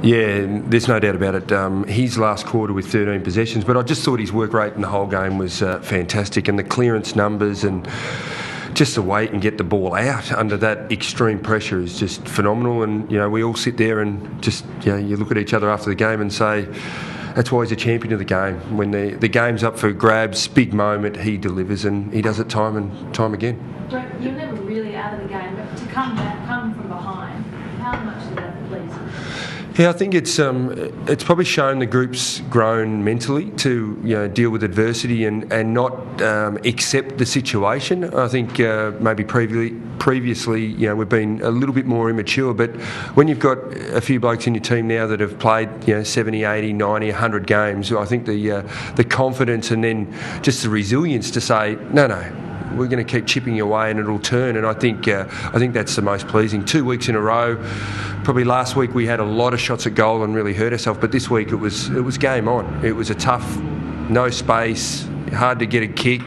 Yeah, there's no doubt about it. His last quarter with 13 possessions, but I just thought his work rate in the whole game was fantastic, and the clearance numbers and just to wait and get the ball out under that extreme pressure is just phenomenal. And we all sit there and just you look at each other after the game and say, that's why he's a champion of the game. When the game's up for grabs, big moment, he delivers, and he does it time and time again. Brett, you're never really out of the game, but to come from behind, how much does that please you? Yeah, I think it's probably shown the group's grown mentally to deal with adversity and not accept the situation. I think maybe previously we've been a little bit more immature, but when you've got a few blokes in your team now that have played 70, 80, 90, 100 games, I think the confidence and then just the resilience to say no, we're going to keep chipping away and it'll turn. And I think that's the most pleasing. 2 weeks in a row. Probably last week we had a lot of shots at goal and really hurt ourselves, but this week it was game on. It was a tough, no space, hard to get a kick.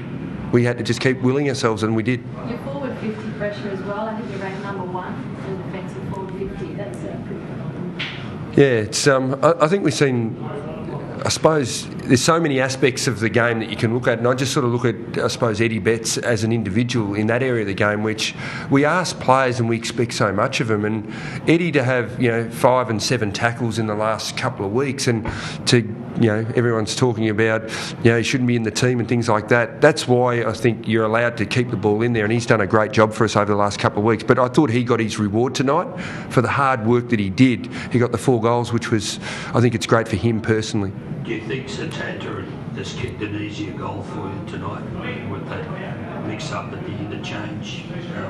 We had to just keep willing ourselves, and we did. Your forward 50 pressure as well. I think you're ranked number 1 for defensive forward 50. That's pretty phenomenal. Yeah, it's. I think we've seen. I suppose there's so many aspects of the game that you can look at, and I just sort of look at, I suppose, Eddie Betts as an individual in that area of the game, which we ask players and we expect so much of them. And Eddie to have 5 and 7 tackles in the last couple of weeks, and to everyone's talking about he shouldn't be in the team and things like that. That's why I think you're allowed to keep the ball in there, and he's done a great job for us over the last couple of weeks. But I thought he got his reward tonight for the hard work that he did. He got the 4 goals, which was, I think it's great for him personally. Do you think Satanta has kicked an easier goal for you tonight with that mix-up at the interchange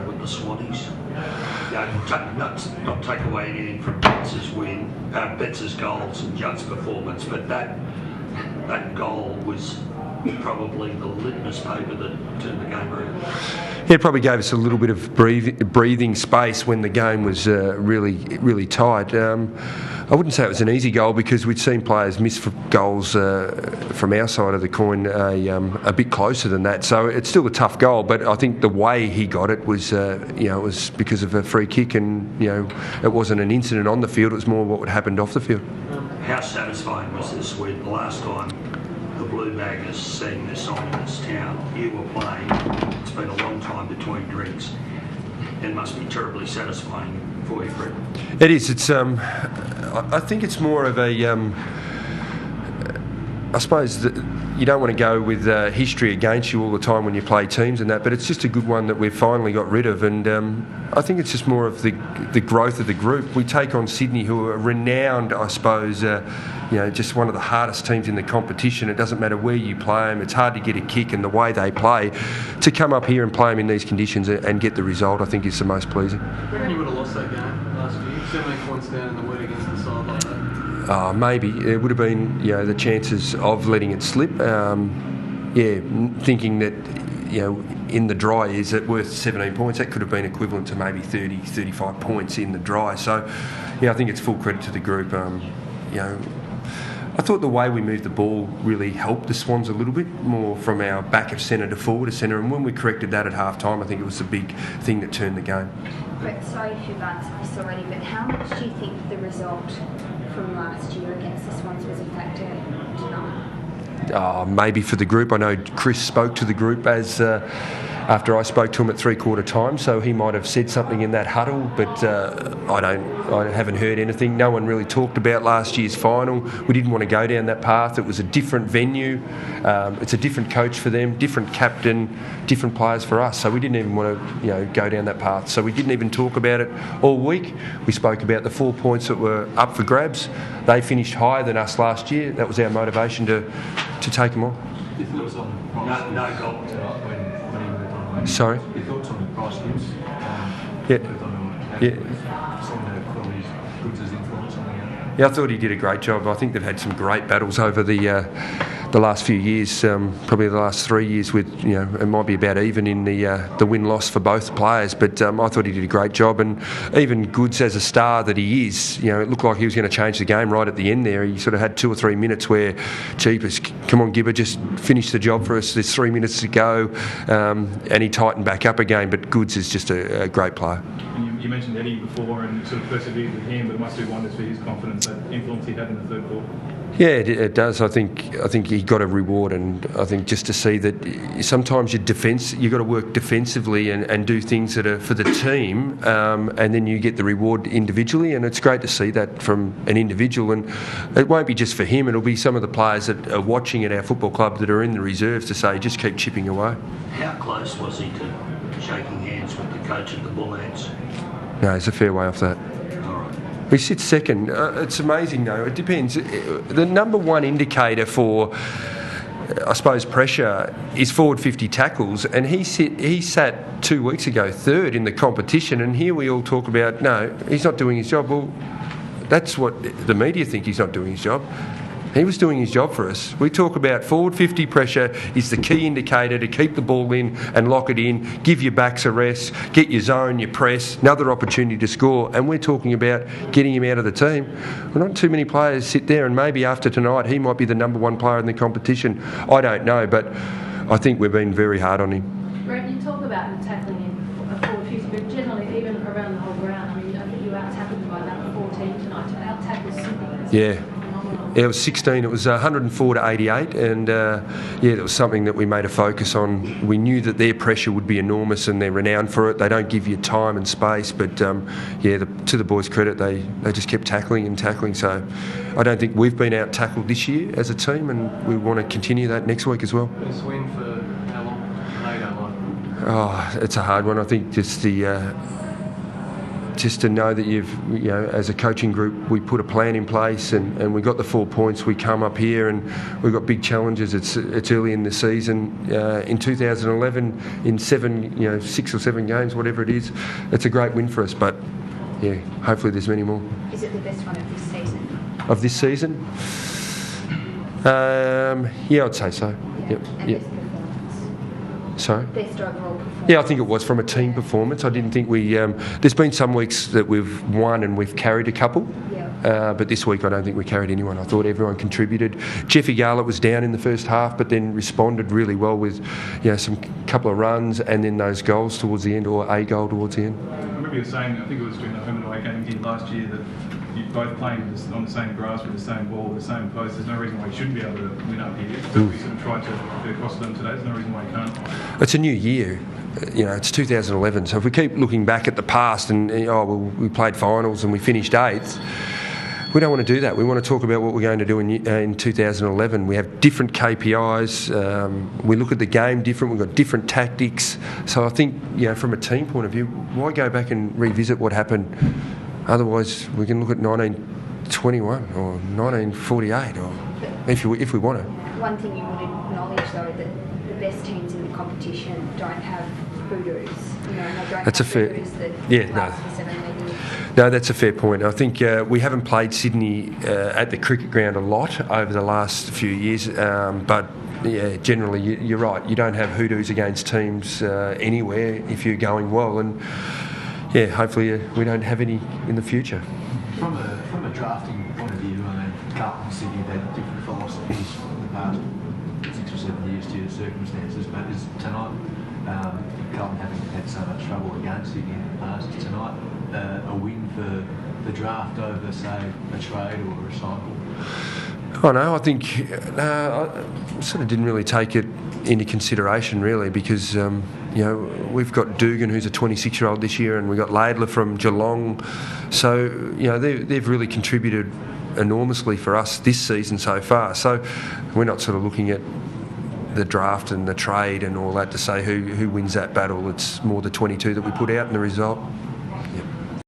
with the Swannies? Not take away anything from Betts' win, Betts' goals and Judd's performance, but that goal was probably the litmus paper that turned the game around. Yeah, it probably gave us a little bit of breathing space when the game was really, really tight. I wouldn't say it was an easy goal because we'd seen players miss goals from our side of the coin a bit closer than that. So it's still a tough goal, but I think the way he got it was, it was because of a free kick, and it wasn't an incident on the field. It was more what happened off the field. How satisfying was this when the last time the Blue Baggers sang this song in this town? You were playing. It's been a long time between drinks. It must be terribly satisfying for you, Fred. It is. It's. I think it's more of a. I suppose that you don't want to go with history against you all the time when you play teams and that, but it's just a good one that we've finally got rid of, and I think it's just more of the growth of the group. We take on Sydney, who are renowned, I suppose, just one of the hardest teams in the competition. It doesn't matter where you play them, it's hard to get a kick, and the way they play, to come up here and play them in these conditions and get the result, I think is the most pleasing. I reckon you would have lost that game last year, 17 points down in the win against the side like that. Maybe. It would have been, the chances of letting it slip. Thinking that, in the dry, is it worth 17 points? That could have been equivalent to maybe 30, 35 points in the dry. So, I think it's full credit to the group. I thought the way we moved the ball really helped the Swans a little bit more from our back of centre to forward of centre, and when we corrected that at half time, I think it was the big thing that turned the game. Brett, sorry if you've answered this already, but how much do you think the result from last year against the Swans was a factor tonight? Maybe for the group. I know Chris spoke to the group after I spoke to him at three-quarter time, so he might have said something in that huddle, but I haven't heard anything. No one really talked about last year's final. We didn't want to go down that path. It was a different venue. It's a different coach for them, different captain, different players for us. So we didn't even want to, go down that path. So we didn't even talk about it all week. We spoke about the 4 points that were up for grabs. They finished higher than us last year. That was our motivation to take them on. Your thoughts on No goal tonight when he moved on? Sorry? Your thoughts on the price gives? Some of the qualities, goods as influence on the game? Yeah, I thought he did a great job. I think they've had some great battles over the last few years, probably the last 3 years with, it might be about even in the win-loss for both players, but I thought he did a great job, and even Goods as a star that he is, it looked like he was going to change the game right at the end there. He sort of had 2 or 3 minutes where, Jeepers, come on Gibber, just finish the job for us, there's 3 minutes to go, and he tightened back up again, but Goods is just a great player. you mentioned Eddie before and sort of persevered with him, but it must do wonders for his confidence, that influence he had in the third quarter. Yeah, it does. I think he got a reward, and I think just to see that sometimes you've got to work defensively and do things that are for the team, and then you get the reward individually, and it's great to see that from an individual. And it won't be just for him; it'll be some of the players that are watching at our football club that are in the reserves to say, just keep chipping away. How close was he to shaking hands with the coach at the Bullheads? No, it's a fair way off that. We sit second. It's amazing, though. It depends. The number one indicator for, I suppose, pressure is forward 50 tackles, and he sat 2 weeks ago third in the competition, and here we all talk about, no, he's not doing his job. Well, that's what the media think, he's not doing his job. He was doing his job for us. We talk about forward 50 pressure is the key indicator to keep the ball in and lock it in, give your backs a rest, get your zone, your press, another opportunity to score. And we're talking about getting him out of the team. Well, not too many players sit there, and maybe after tonight he might be the number one player in the competition. I don't know, but I think we've been very hard on him. Brett, you talk about the tackling in forward 50, but generally even around the whole ground. I mean, I think you out-tackled by number 14 tonight. To out-tackle Sydney. Yeah. Yeah, it was 16. It was 104 to 88, and it was something that we made a focus on. We knew that their pressure would be enormous, and they're renowned for it. They don't give you time and space, but to the boys' credit, they just kept tackling and tackling. So I don't think we've been out tackled this year as a team, and we want to continue that next week as well. This win for how long? They don't like. Oh, it's a hard one. I think just to know that as a coaching group, we put a plan in place and we got the 4 points. We come up here and we've got big challenges. It's early in the season. In 2011, in 6 or 7 games, whatever it is, it's a great win for us. But yeah, hopefully there's many more. Is it the best one of this season? Of this season? Yeah, I'd say so. Yeah. Yep. Sorry? Best overall performance? Yeah, I think it was from a team performance. I didn't think we... there's been some weeks that we've won and we've carried a couple, but this week I don't think we carried anyone. I thought everyone contributed. Jeffy Garlett was down in the first half, but then responded really well with some couple of runs and then those goals towards the end, or a goal towards the end. I remember you were saying, I think it was during the home and away games here last year, that you're both playing on the same grass with the same ball, the same post. There's no reason why you shouldn't be able to win up here. So we sort of tried to get across to them today. There's no reason why you can't. It's a new year. It's 2011. So if we keep looking back at the past and, we played finals and we finished 8th, we don't want to do that. We want to talk about what we're going to do in 2011. We have different KPIs. We look at the game different. We've got different tactics. So I think, from a team point of view, why go back and revisit what happened? Otherwise, we can look at 1921 or 1948, or if we want to. One thing you would acknowledge, though, that the best teams in the competition don't have hoodoos. And they don't That's have a fair. hoodoos that Yeah, last for 7 years. No, that's a fair point. I think we haven't played Sydney at the cricket ground a lot over the last few years, but yeah, generally you're right. You don't have hoodoos against teams anywhere if you're going well, and yeah, hopefully we don't have any in the future. From a drafting point of view, I mean, Carlton and Sydney have had different philosophies in the past 6 or 7 years due to circumstances, but is tonight, Carlton having had so much trouble against Sydney in the past, tonight a win for the draft over, say, a trade or a recycle? Oh no, I think I sort of didn't really take it into consideration really, because we've got Dugan, who's a 26-year-old this year, and we've got Laidler from Geelong, so they've really contributed enormously for us this season so far. So we're not sort of looking at the draft and the trade and all that to say who wins that battle. It's more the 22 that we put out and the result.